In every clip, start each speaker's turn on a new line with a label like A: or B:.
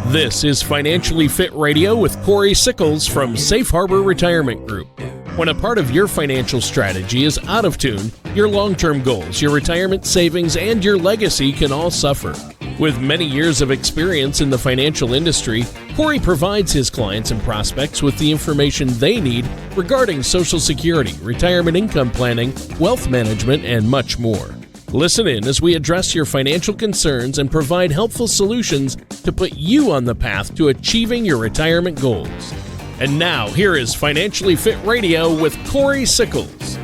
A: This is Financially Fit Radio with Cory Sickles from Safe Harbor Retirement Group. When a part of your financial strategy is out of tune, your long-term goals, your retirement savings, and your legacy can all suffer. With many years of experience in the financial industry, Cory provides his clients and prospects with the information they need regarding Social Security, retirement income planning, wealth management, and much more. Listen in as we address your financial concerns and provide helpful solutions to put you on the path to achieving your retirement goals. And now, here is Financially Fit Radio with Cory Sickles.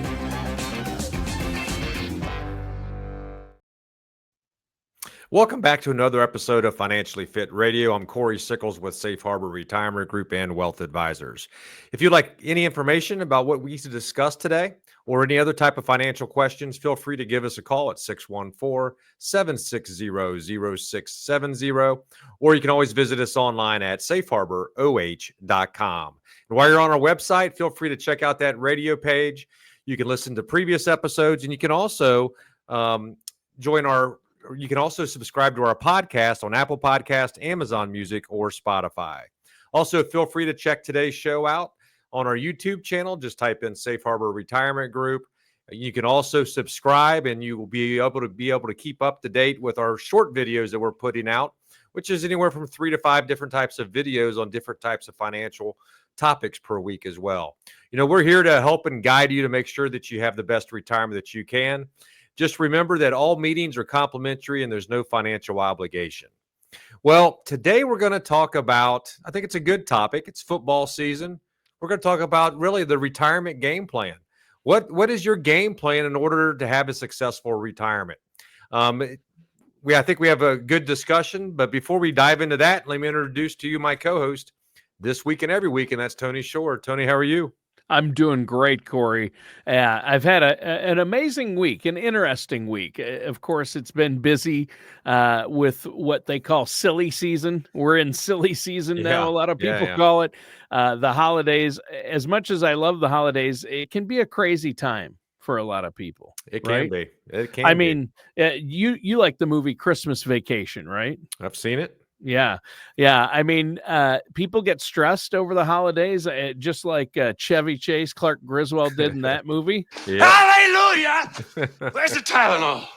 B: Welcome back to another episode of Financially Fit Radio. I'm Cory Sickles with Safe Harbor Retirement Group and Wealth Advisors. If you'd like any information about what we need to discuss today or any other type of financial questions, feel free to give us a call at 614-760-0670, or you can always visit us online at safeharboroh.com. And while you're on our website, feel free to check out that radio page. You can listen to previous episodes, and you can also you can also subscribe to our podcast on Apple Podcast, Amazon Music, or Spotify. Also, feel free to check today's show out on our YouTube channel. Just type in Safe Harbor Retirement Group. You can also subscribe, and you will be able to keep up to date with our short videos that we're putting out, which is anywhere from 3 to 5 different types of videos on different types of financial topics per week as well. You know, we're here to help and guide you to make sure that you have the best retirement that you can. Just remember that all meetings are complimentary and there's no financial obligation. Well, today we're going to talk about, I think it's a good topic. It's football season. We're going to talk about really the retirement game plan. What is your game plan in order to have a successful retirement? I think we have a good discussion, but before we dive into that, let me introduce to you my co-host this week and every week, and that's Tony Shore. Tony, how are you?
A: I'm doing great, Cory. I've had an amazing week, an interesting week. Of course, it's been busy with what they call silly season. We're in silly season now, a lot of people call it. The holidays, as much as I love the holidays, it can be a crazy time for a lot of people.
B: It can be. It can
A: I mean, you like the movie Christmas Vacation, right?
B: I've seen it.
A: Yeah. I mean, people get stressed over the holidays, just like Chevy Chase, Clark Griswold did in that movie.
C: Hallelujah! Where's the Tylenol?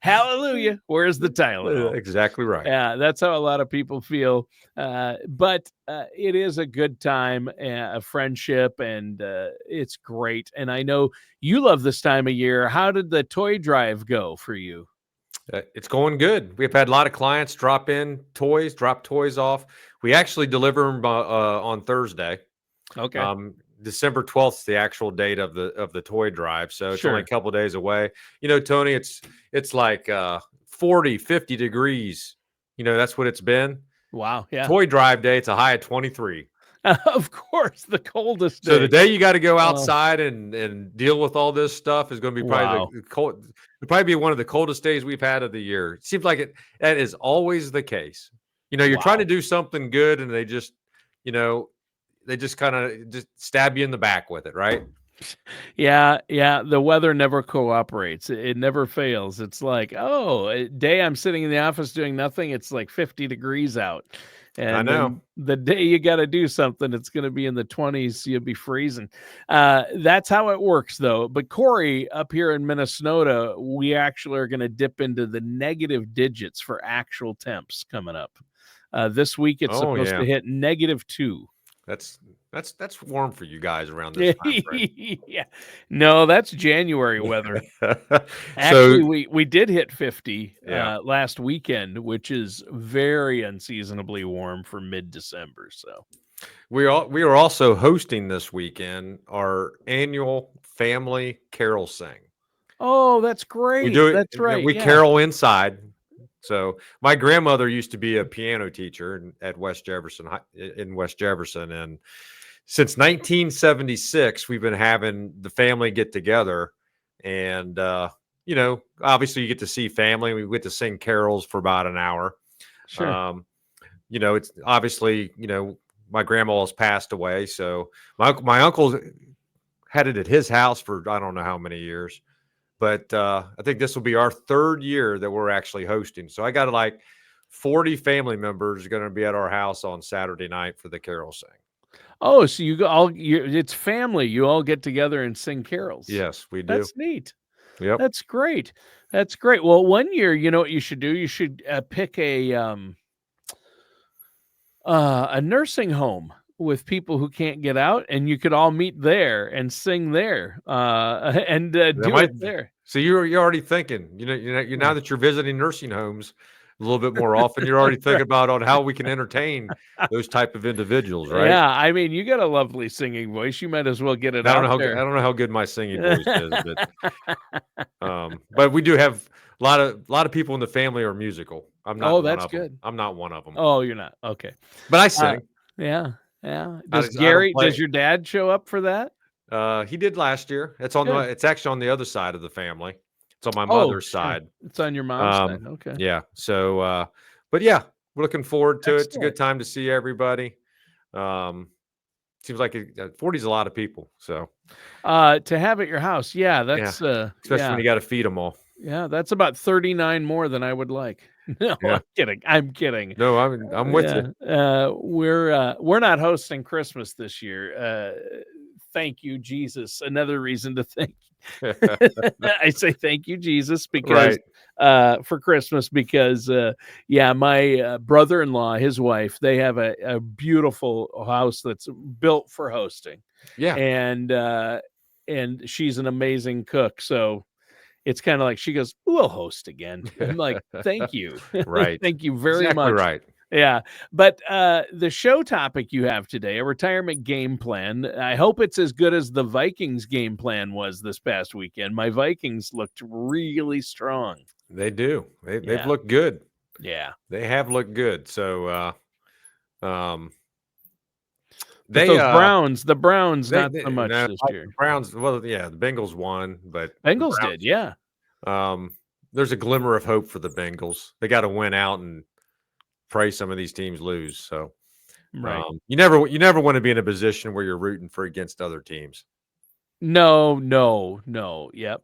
A: Hallelujah! Where's the Tylenol?
B: Exactly right.
A: Yeah, that's how a lot of people feel. But it is a good time, a friendship, and it's great. And I know you love this time of year. How did the toy drive go for you?
B: It's going good. We've had a lot of clients drop toys off. We actually deliver them on Thursday.
A: Okay.
B: December 12th is the actual date of the toy drive. So it's only a couple of days away. You know, Tony, it's like 40, 50 degrees. You know, that's what it's been.
A: Wow. Yeah.
B: Toy drive day, it's a high of 23.
A: Of course, the coldest day.
B: So the day you got to go outside and deal with all this stuff is going to be probably the cold. It'll probably be one of the coldest days we've had of the year. It seems like that is always the case. You know, you're trying to do something good, and they just kind of just stab you in the back with it, right?
A: Yeah. The weather never cooperates. It never fails. It's like, a day I'm sitting in the office doing nothing. It's like 50 degrees out. And
B: I know.
A: The day you got to do something, it's going to be in the 20s. You'll be freezing. That's how it works, though. But Cory, up here in Minnesota, we actually are going to dip into the negative digits for actual temps coming up. This week, it's supposed to hit -2.
B: That's warm for you guys around this time frame.
A: Yeah. No, that's January weather. Actually, we did hit 50 last weekend, which is very unseasonably warm for mid-December. So
B: we are also hosting this weekend our annual family carol sing.
A: Oh, that's great.
B: We do it.
A: That's right.
B: We carol inside. So my grandmother used to be a piano teacher at West Jefferson, and since 1976, we've been having the family get together, and obviously you get to see family. We get to sing carols for about an hour.
A: Sure.
B: It's obviously my grandma has passed away, so my uncle had it at his house for I don't know how many years. But I think this will be our 3rd year that we're actually hosting. So I got like 40 family members are going to be at our house on Saturday night for the carol sing.
A: Oh, so it's family. You all get together and sing carols.
B: Yes, we do.
A: That's neat.
B: Yep.
A: That's great. That's great. Well, one year, you know what you should do? You should pick a nursing home with people who can't get out, and you could all meet there and sing there, and do it there.
B: So you're already thinking, now that you're visiting nursing homes a little bit more often, you're already thinking about on how we can entertain those type of individuals, right?
A: Yeah, I mean, you got a lovely singing voice. You might as well get it
B: I
A: out
B: don't know
A: there.
B: I don't know how good my singing voice is, but we do have a lot of people in the family are musical. I'm not.
A: Oh,
B: one
A: that's
B: of them.
A: good.
B: I'm not one of them.
A: Oh, you're not. Okay.
B: But I sing.
A: Yeah. Yeah.
B: I
A: Does
B: don't play.
A: does your dad show up for that?
B: He did last year. It's actually on the other side of the family. It's on my
A: Oh,
B: mother's
A: sure.
B: side.
A: It's on your mom's side. Okay.
B: Yeah. So, but yeah, we're looking forward to it. It's a good
A: Excellent.
B: time to see everybody. Seems like 40 is a lot of people. So,
A: To have at your house. Yeah, that's
B: especially when you got to feed them all.
A: Yeah, that's about 39 more than I would like. No,
B: Yeah.
A: I'm kidding.
B: No, I'm with you.
A: We're not hosting Christmas this year. Thank you, Jesus. Another reason to thank. I say thank you, Jesus, because for Christmas, because my brother-in-law, his wife, they have a beautiful house that's built for hosting.
B: Yeah.
A: And she's an amazing cook. So it's kind of like she goes, "We'll host again." I'm like, "Thank you."
B: Right.
A: Thank you very
B: Exactly
A: much.
B: right.
A: Yeah. But the show topic you have today, a retirement game plan. I hope it's as good as the Vikings game plan was this past weekend. My Vikings looked really strong.
B: They do. They've
A: Yeah.
B: looked good.
A: Yeah.
B: They have looked good. So,
A: But those Browns, the Browns, not so much
B: no,
A: this year.
B: the Browns. Well, yeah, the Bengals won, but the
A: Bengals
B: Browns,
A: did, yeah.
B: There's a glimmer of hope for the Bengals. They got to win out and pray some of these teams lose. So,
A: Right.
B: you never want to be in a position where you're rooting for against other teams.
A: No. Yep.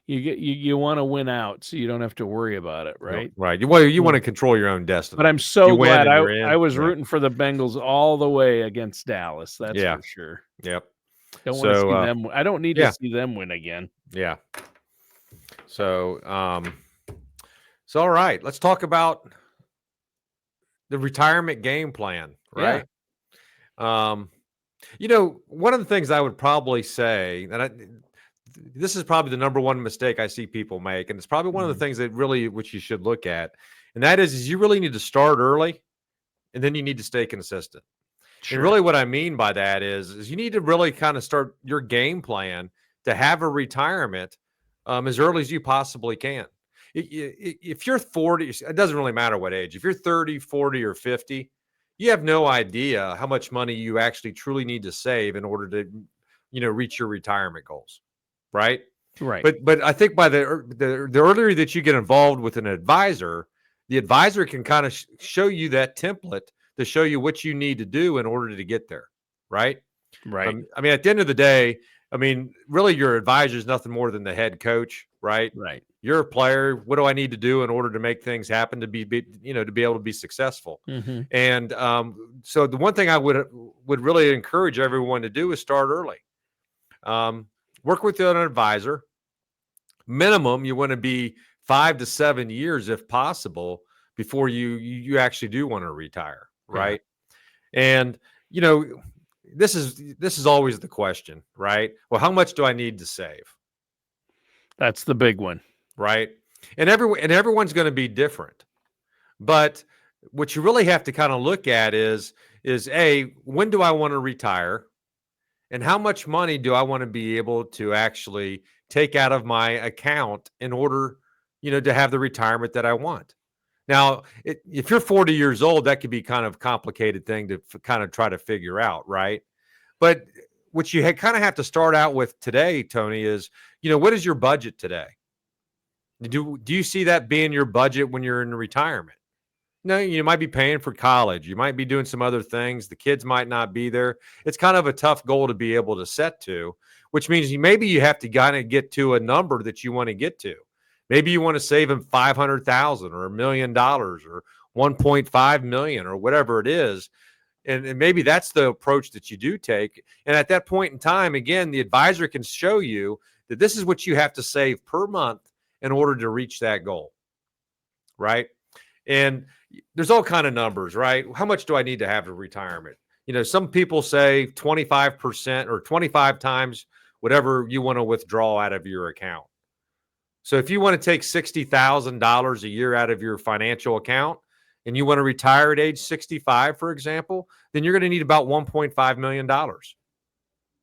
A: You want to win out so you don't have to worry about it, right?
B: No, right. You want to control your own destiny.
A: But I'm so glad
B: I
A: I was rooting for the Bengals all the way against Dallas. That's for sure.
B: Yep.
A: Don't want to see them. I don't need to see them win again.
B: Yeah. So, all right. Let's talk about the retirement game plan, right? Yeah. One of the things I would probably say this is probably the number one mistake I see people make, and it's probably one of the things which you should look at, and that is you really need to start early, and then you need to stay consistent. Sure. And really what I mean by that is you need to really kind of start your game plan to have a retirement as early as you possibly can. If you're 40, it doesn't really matter what age. If you're 30, 40, or 50, you have no idea how much money you actually truly need to save in order to, reach your retirement goals. Right.
A: Right.
B: But I think by the earlier that you get involved with an advisor, the advisor can kind of show you that template to show you what you need to do in order to get there. Right.
A: Right.
B: At the end of the day, really your advisor is nothing more than the head coach. Right.
A: Right.
B: You're a player. What do I need to do in order to make things happen to be able to be successful?
A: Mm-hmm.
B: And so the one thing I would really encourage everyone to do is start early. Work with an advisor. Minimum, you want to be 5 to 7 years, if possible, before you actually do want to retire, right? Yeah. And this is always the question, right? Well, how much do I need to save?
A: That's the big one,
B: right? And everyone's going to be different, but what you really have to kind of look at is when do I want to retire? And how much money do I want to be able to actually take out of my account in order, to have the retirement that I want? Now, if you're 40 years old, that could be kind of a complicated thing to kind of try to figure out, right? But what you kind of have to start out with today, Tony, is, what is your budget today? Do you see that being your budget when you're in retirement? No, you might be paying for college. You might be doing some other things. The kids might not be there. It's kind of a tough goal to be able to set to, which means maybe you have to kind of get to a number that you want to get to. Maybe you want to save them 500,000 or $1 million or 1.5 million or whatever it is. And maybe that's the approach that you do take. And at that point in time, again, the advisor can show you that this is what you have to save per month in order to reach that goal, right? And there's all kind of numbers, right? How much do I need to have for retirement? Some people say 25% or 25 times whatever you want to withdraw out of your account. So if you want to take $60,000 a year out of your financial account and you want to retire at age 65, for example, then you're going to need about $1.5 million.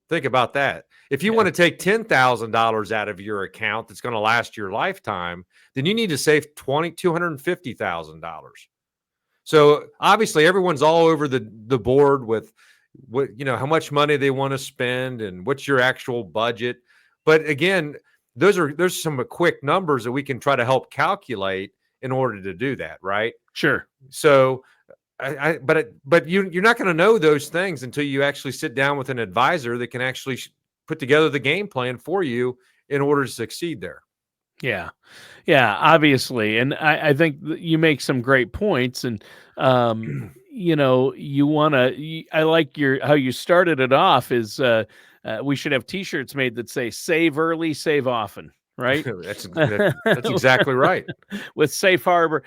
B: Think about that. If you want to take $10,000 out of your account that's going to last your lifetime, then you need to save $250,000. So obviously everyone's all over the board with how much money they want to spend and what's your actual budget. But again, there's some quick numbers that we can try to help calculate in order to do that, right?
A: Sure.
B: So but you're not going to know those things until you actually sit down with an advisor that can actually put together the game plan for you in order to succeed there.
A: Yeah. Yeah, obviously. And I think you make some great points. And, you want to, I like how you started it off is we should have t-shirts made that say save early, save often. Right.
B: That's exactly right.
A: With safe harbor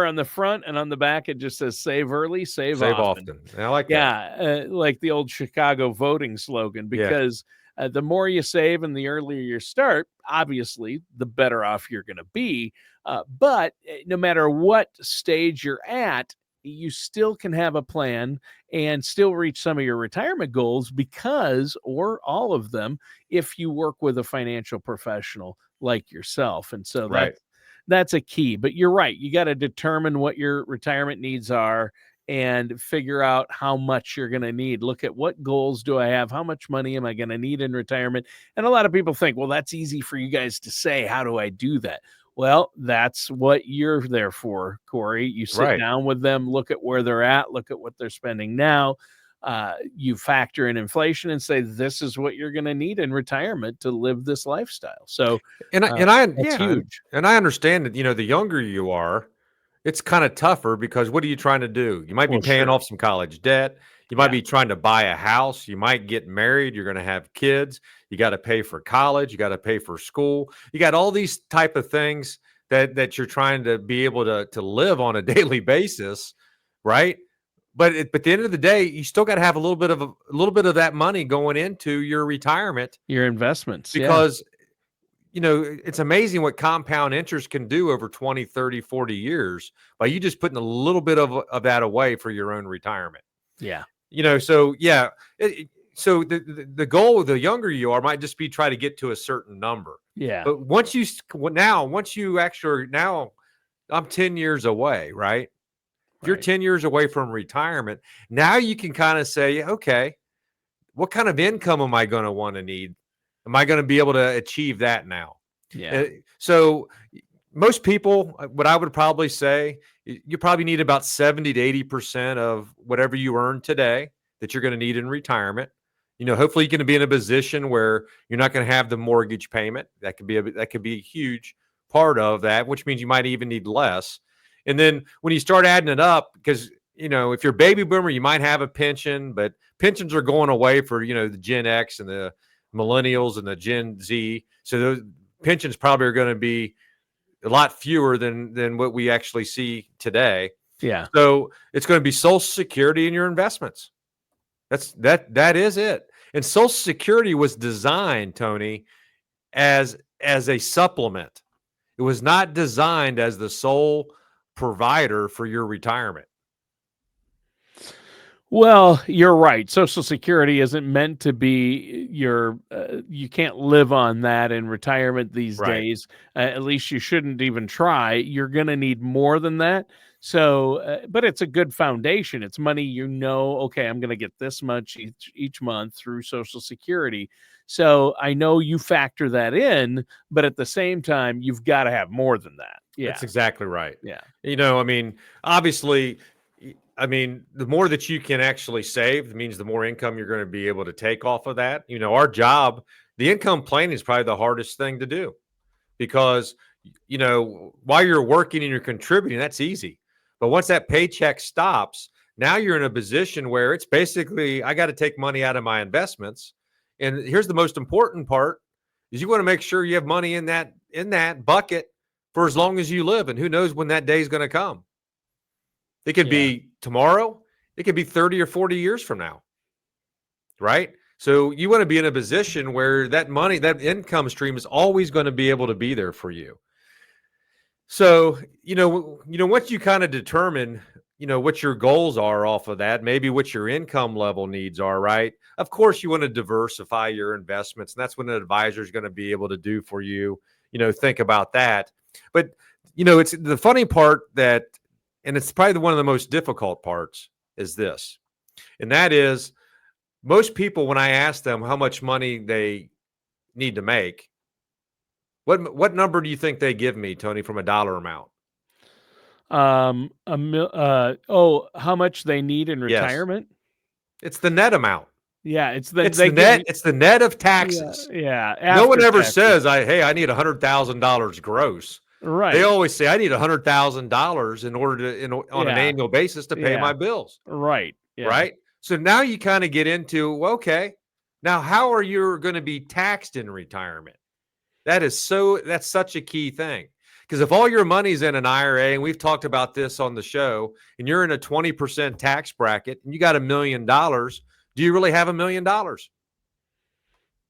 A: on the front, and on the back, it just says save early, save often.
B: I like that.
A: Yeah. Like the old Chicago voting slogan, because the more you save and the earlier you start, obviously, the better off you're going to be. But no matter what stage you're at, you still can have a plan and still reach some of your retirement goals or all of them, if you work with a financial professional like yourself. And so that's a key. But you're right. You got to determine what your retirement needs are and figure out how much you're going to need. Look at what goals do I have? How much money am I going to need in retirement? And a lot of people think, well, that's easy for you guys to say. How do I do that? Well, that's what you're there for, Cory. You sit down with them, look at where they're at, look at what they're spending now. You factor in inflation and say, this is what you're going to need in retirement to live this lifestyle. So, that's huge.
B: And I understand that, the younger you are, it's kind of tougher because what are you trying to do? You might be paying off some college debt. You might be trying to buy a house. You might get married. You're going to have kids. You got to pay for college. You got to pay for school. You got all these type of things that you're trying to be able to live on a daily basis, right? But at the end of the day, you still got to have a little bit of that money going into your retirement,
A: your investments,
B: because it's amazing what compound interest can do over 20, 30, 40 years by you just putting a little bit of that away for your own retirement.
A: Yeah.
B: So the goal, the younger you are, might just be try to get to a certain number.
A: Yeah.
B: But once you actually, now I'm 10 years away, right? If you're 10 years away from retirement, now you can kind of say, okay, what kind of income am I going to want to need? Am I going to be able to achieve that now?
A: Yeah.
B: So most people, what I would probably say, you probably need about 70 to 80% of whatever you earn today that you're going to need in retirement. Hopefully you're going to be in a position where you're not going to have the mortgage payment. That could be a huge part of that, which means you might even need less. And then when you start adding it up, because if you're a baby boomer, you might have a pension, but pensions are going away for the Gen X and the millennials and the Gen Z. So those pensions probably are going to be a lot fewer than what we actually see today.
A: Yeah.
B: So it's going to be Social Security in your investments. That is it. And Social Security was designed, Tony, as a supplement. It was not designed as the sole provider for your retirement.
A: Well, you're right. Social Security isn't meant to be you can't live on that in retirement these days. At least you shouldn't even try. You're going to need more than that. So, but it's a good foundation. It's money, okay, I'm going to get this much each month through Social Security. So I know you factor that in, but at the same time, you've got to have more than that. Yeah.
B: That's exactly right.
A: Yeah.
B: Obviously, the more that you can actually save means the more income you're going to be able to take off of that. Our job, the income planning is probably the hardest thing to do, because while you're working and you're contributing, that's easy. But once that paycheck stops, now you're in a position where it's basically, I got to take money out of my investments. And here's the most important part is you want to make sure you have money in that bucket for as long as you live. And who knows when that day is going to come. It could be tomorrow. It could be 30 or 40 years from now. Right? So you want to be in a position where that money, that income stream is always going to be able to be there for you. So, once you kind of determine, what your goals are off of that, maybe what your income level needs are, right? Of course, you want to diversify your investments, and that's what an advisor is going to be able to do for you. Think about that. But, it's the funny part and it's probably one of the most difficult parts is this, and that is, most people, when I ask them how much money they need to make, what number do you think they give me, Tony, from a dollar amount?
A: How much they need in retirement?
B: Yes. It's the net amount.
A: Yeah, it's
B: the net. It's the net of taxes.
A: Yeah.
B: No one ever says, I need $100,000 gross.
A: Right.
B: They always say, I need $100,000 in order to, on an annual basis to pay my bills.
A: Right. Yeah.
B: Right. So now you kind of get into, okay, now how are you going to be taxed in retirement? That's such a key thing. Because if all your money's in an IRA, and we've talked about this on the show, and you're in a 20% tax bracket and you got $1 million, do you really have $1 million?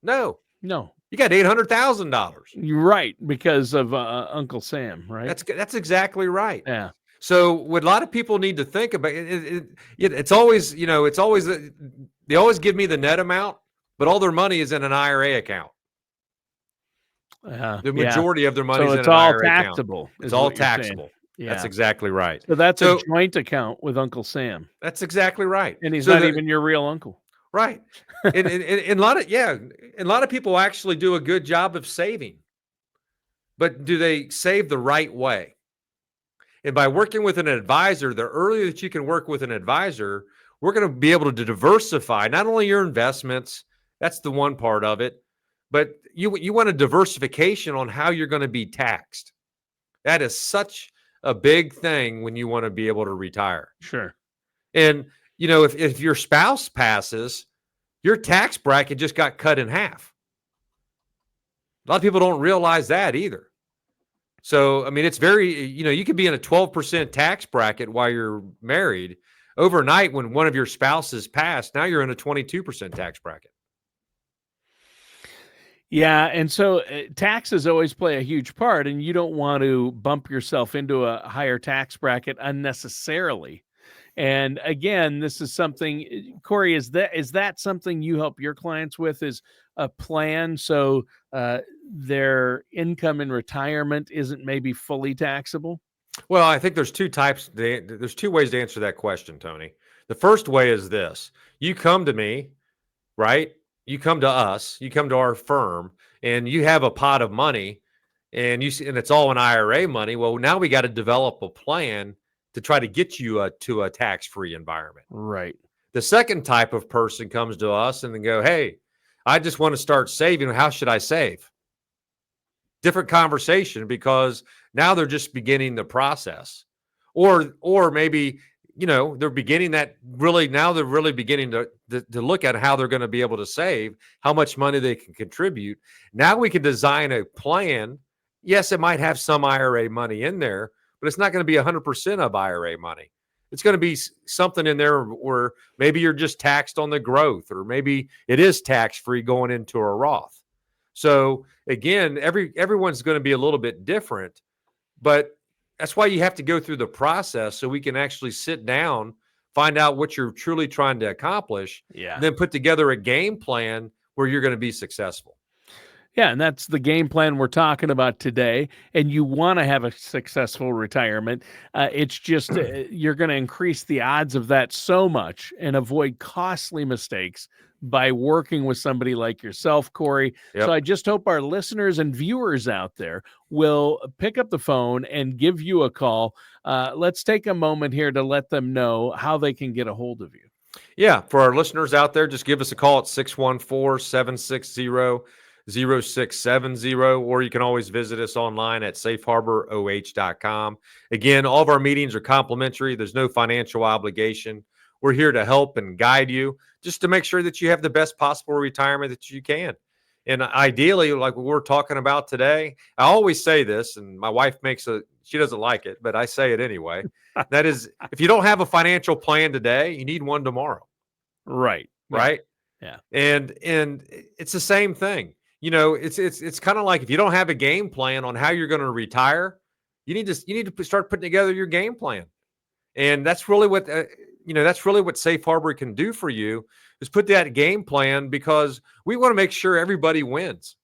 B: No. You got $800,000.
A: You're right, because of Uncle Sam, right?
B: That's exactly right.
A: Yeah.
B: So what a lot of people need to think about, it's always, they always give me the net amount, but all their money is in an IRA account. The majority of their money is in an IRA
A: taxable,
B: account. It's all taxable. Yeah. That's exactly right.
A: So that's a joint account with Uncle Sam.
B: That's exactly right.
A: And he's not even your real uncle.
B: Right. and a lot of people actually do a good job of saving. But do they save the right way? And by working with an advisor, the earlier that you can work with an advisor, we're going to be able to diversify not only your investments, that's the one part of it, but you want a diversification on how you're going to be taxed. That is such a big thing when you want to be able to retire.
A: Sure.
B: And, if your spouse passes, your tax bracket just got cut in half. A lot of people don't realize that either. So, it's very, you could be in a 12% tax bracket while you're married. Overnight, when one of your spouses passed, now you're in a 22% tax bracket.
A: Yeah, and so taxes always play a huge part, and you don't want to bump yourself into a higher tax bracket unnecessarily. And again, this is something, Cory, is that something you help your clients with, is a plan so their income in retirement isn't maybe fully taxable?
B: Well, I think there's two ways to answer that question, Tony. The first way is this. You come to me, right? You come to us, you come to our firm, and you have a pot of money, and it's all an IRA money. Well, now we got to develop a plan to try to get you to a tax-free environment.
A: Right.
B: The second type of person comes to us and then go, hey, I just want to start saving. How should I save? Different conversation, because now they're just beginning the process. Or maybe, they're beginning that really, now they're really beginning to look at how they're going to be able to save, how much money they can contribute. Now we can design a plan. Yes, it might have some IRA money in there, but it's not going to be 100% of IRA money. It's going to be something in there where maybe you're just taxed on the growth, or maybe it is tax-free going into a Roth. So again, everyone's going to be a little bit different, but that's why you have to go through the process so we can actually sit down, find out what you're truly trying to accomplish, and then put together a game plan where you're going to be successful.
A: Yeah, and that's the game plan we're talking about today. And you want to have a successful retirement. It's just you're going to increase the odds of that so much and avoid costly mistakes by working with somebody like yourself, Cory.
B: Yep.
A: So I just hope our listeners and viewers out there will pick up the phone and give you a call. Let's take a moment here to let them know how they can get a hold of you.
B: Yeah, for our listeners out there, just give us a call at 614-760 or you can always visit us online at safeharboroh.com. Again, all of our meetings are complimentary. There's no financial obligation. We're here to help and guide you just to make sure that you have the best possible retirement that you can. And ideally, like what we're talking about today, I always say this, and my wife she doesn't like it, but I say it anyway. That is, if you don't have a financial plan today, you need one tomorrow.
A: Right.
B: Right.
A: Yeah.
B: And it's the same thing. It's kind of like if you don't have a game plan on how you're going to retire, you need to start putting together your game plan. And that's really what Safe Harbor can do for you, is put that game plan, because we want to make sure everybody wins.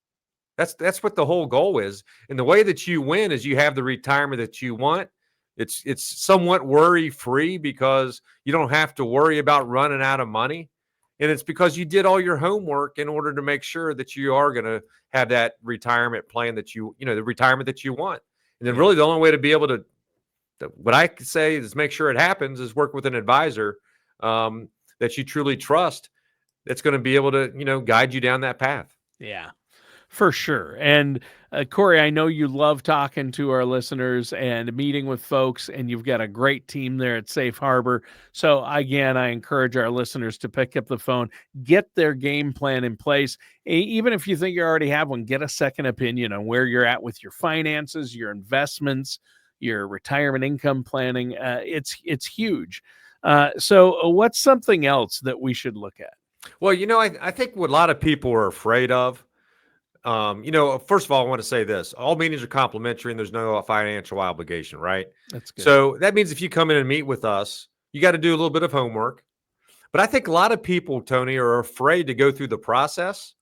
B: That's what the whole goal is. And the way that you win is you have the retirement that you want. It's somewhat worry-free because you don't have to worry about running out of money. And it's because you did all your homework in order to make sure that you are going to have that retirement plan that the retirement that you want. And then really the only way to be able to, what I could say is make sure it happens, is work with an advisor that you truly trust, that's going to be able to, guide you down that path.
A: Yeah, for sure. And Cory, I know you love talking to our listeners and meeting with folks, and you've got a great team there at Safe Harbor. So again, I encourage our listeners to pick up the phone, get their game plan in place. Even if you think you already have one, get a second opinion on where you're at with your finances, your investments, your retirement income planning. It's huge. So what's something else that we should look at?
B: Well, I think what a lot of people are afraid of, first of all, I want to say this: all meetings are complimentary and there's no financial obligation, right?
A: That's good.
B: So that means if you come in and meet with us, you got to do a little bit of homework. But I think a lot of people, Tony, are afraid to go through the process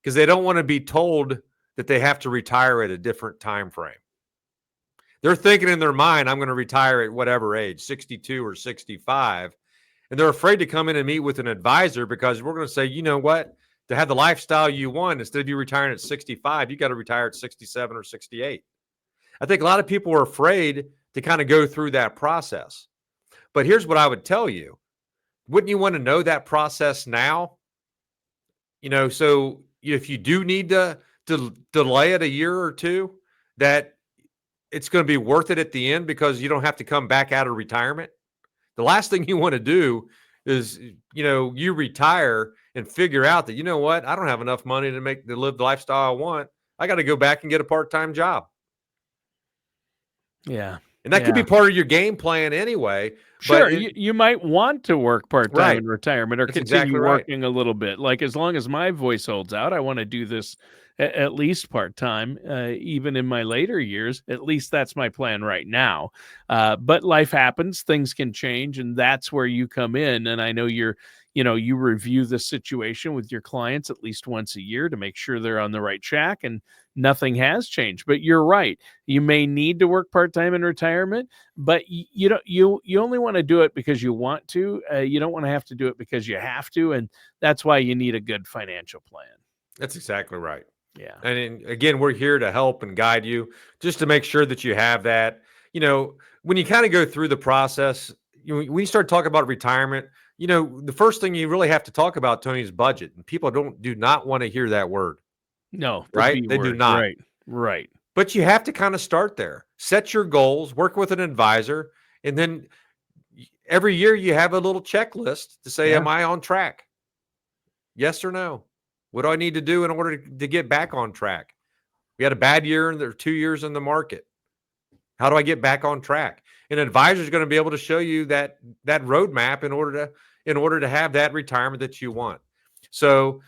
B: because they don't want to be told that they have to retire at a different time frame. They're thinking in their mind, I'm going to retire at whatever age, 62 or 65. And they're afraid to come in and meet with an advisor because we're going to say, you know what? To have the lifestyle you want, instead of you retiring at 65, you got to retire at 67 or 68. I think a lot of people are afraid to kind of go through that process. But here's what I would tell you. Wouldn't you want to know that process now? So if you do need to delay it a year or two, that it's going to be worth it at the end because you don't have to come back out of retirement. The last thing you want to do is, you retire and figure out that, you know what, I don't have enough money to live the lifestyle I want. I got to go back and get a part-time job.
A: Yeah.
B: And that could be part of your game plan anyway.
A: Sure. You might want to work part-time in retirement or
B: That's
A: continue
B: exactly right.
A: working a little bit. Like, as long as my voice holds out, I want to do this at least part-time, even in my later years. At least that's my plan right now. But life happens, things can change, and that's where you come in. And I know you review the situation with your clients at least once a year to make sure they're on the right track and nothing has changed. But you're right. You may need to work part-time in retirement, but you only want to do it because you want to. You don't want to have to do it because you have to. And that's why you need a good financial plan.
B: That's exactly right.
A: Yeah.
B: And again, we're here to help and guide you just to make sure that you have that. When you kind of go through the process, when you start talking about retirement, the first thing you really have to talk about, Tony, is budget. And people do not want to hear that word.
A: No,
B: right? They do not.
A: Right.
B: But you have to kind of start there. Set your goals, work with an advisor, and then every year you have a little checklist to say, am I on track? Yes or no? What do I need to do in order to get back on track? We had a bad year and there are 2 years in the market. How do I get back on track? An advisor is going to be able to show you that roadmap in order to have that retirement that you want. So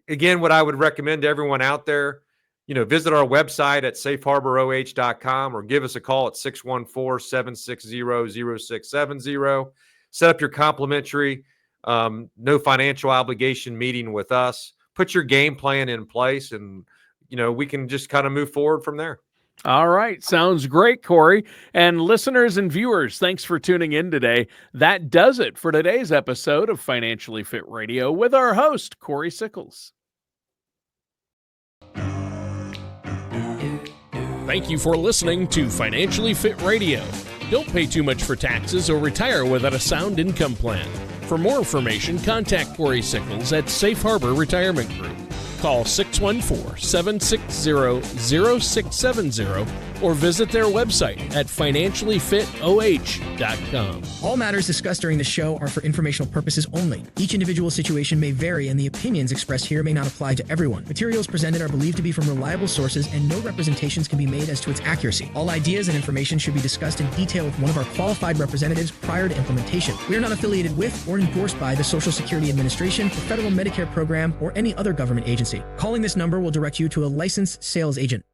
B: again, what I would recommend to everyone out there, visit our website at safeharboroh.com or give us a call at 614-760-0670. Set up your complimentary, no financial obligation meeting with us. Put your game plan in place, and we can just kind of move forward from there.
A: All right. Sounds great, Cory. And listeners and viewers, thanks for tuning in today. That does it for today's episode of Financially Fit Radio with our host, Cory Sickles. Thank you for listening to Financially Fit Radio. Don't pay too much for taxes or retire without a sound income plan. For more information, contact Cory Sickles at Safe Harbor Retirement Group. Call 614-760-0670 or visit their website at financiallyfitoh.com.
D: All matters discussed during the show are for informational purposes only. Each individual situation may vary, and the opinions expressed here may not apply to everyone. Materials presented are believed to be from reliable sources, and no representations can be made as to its accuracy. All ideas and information should be discussed in detail with one of our qualified representatives prior to implementation. We are not affiliated with or endorsed by the Social Security Administration, the Federal Medicare Program, or any other government agency. Calling this number will direct you to a licensed sales agent.